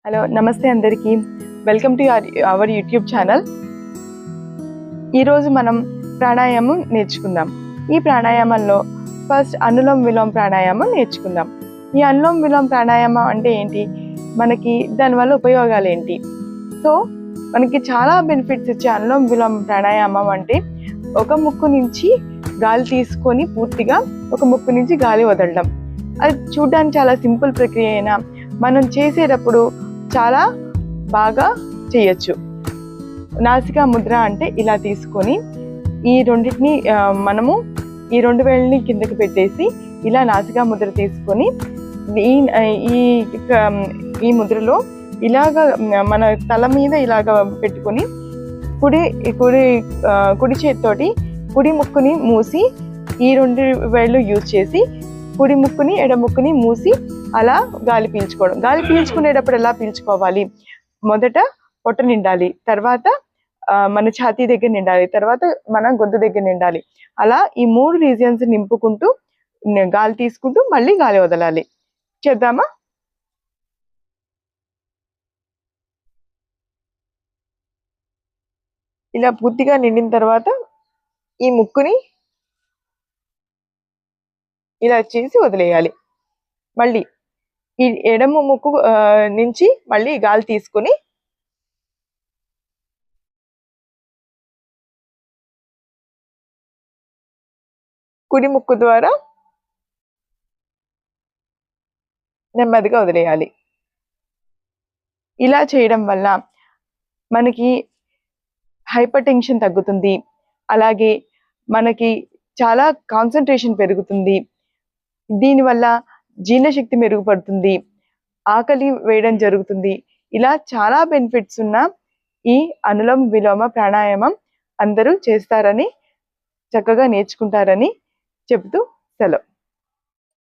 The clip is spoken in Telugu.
హలో నమస్తే అందరికీ welcome to our YouTube channel. ఈరోజు మనం ప్రాణాయామం నేర్చుకుందాం. ఈ ప్రాణాయామంలో ఫస్ట్ అనులోమ విలోమ ప్రాణాయామం నేర్చుకుందాం. ఈ అనులోమ విలోమ ప్రాణాయామం అంటే ఏంటి, మనకి దానివల్ల ఉపయోగాలు ఏంటి? సో మనకి చాలా బెనిఫిట్స్ ఇచ్చే అనులోమ విలోమ ప్రాణాయామం అంటే ఒక ముక్కు నుంచి గాలి తీసుకొని పూర్తిగా ఒక ముక్కు నుంచి గాలి వదలడం. అది చూడడానికి చాలా సింపుల్ ప్రక్రియ అయినా మనం చేసేటప్పుడు చాలా బాగా చేయొచ్చు. నాసికా ముద్ర అంటే ఇలా తీసుకొని ఈ రెండింటిని మనము ఈ రెండు వేళ్ళని కిందకి పెట్టేసి ఇలా నాసికా ముద్ర తీసుకొని ఈ ముద్రలో ఇలాగ మన తల మీద ఇలాగ పెట్టుకొని కుడి చేతితోటి కుడి ముక్కుని మూసి ఈ రెండు వేళ్ళు యూజ్ చేసి కుడి ముక్కుని ఎడ ముక్కుని మూసి అలా గాలి పీల్చుకోవడం. గాలి పీల్చుకునేటప్పుడు ఎలా పీల్చుకోవాలి, మొదట పొట్ట నిండాలి, తర్వాత మన ఛాతీ దగ్గర నిండాలి, తర్వాత మన గొంతు దగ్గర నిండాలి. అలా ఈ 3 రీజియన్స్ నింపుకుంటూ గాలి తీసుకుంటూ మళ్ళీ గాలి వదలాలి. చేద్దామా? ఇలా పూర్తిగా నిండిన తర్వాత ఈ ముక్కుని ఇలా చేసి వదిలేయాలి. మళ్ళీ ఈ ఎడమ ముక్కు నుంచి మళ్ళీ గాలి తీసుకుని కుడి ముక్కు ద్వారా నెమ్మదిగా వదిలేయాలి. ఇలా చేయడం వల్ల మనకి హైపర్ టెన్షన్ తగ్గుతుంది, అలాగే మనకి చాలా కాన్సన్ట్రేషన్ పెరుగుతుంది. దీనివల్ల జీర్ణశక్తి మెరుగుపడుతుంది, ఆకలి వేయడం జరుగుతుంది. ఇలా చాలా బెనిఫిట్స్ ఉన్న ఈ అనులోమ విలోమ ప్రాణాయామం అందరూ చేస్తారని, చక్కగా నేర్చుకుంటారని చెబుతూ సెలవు.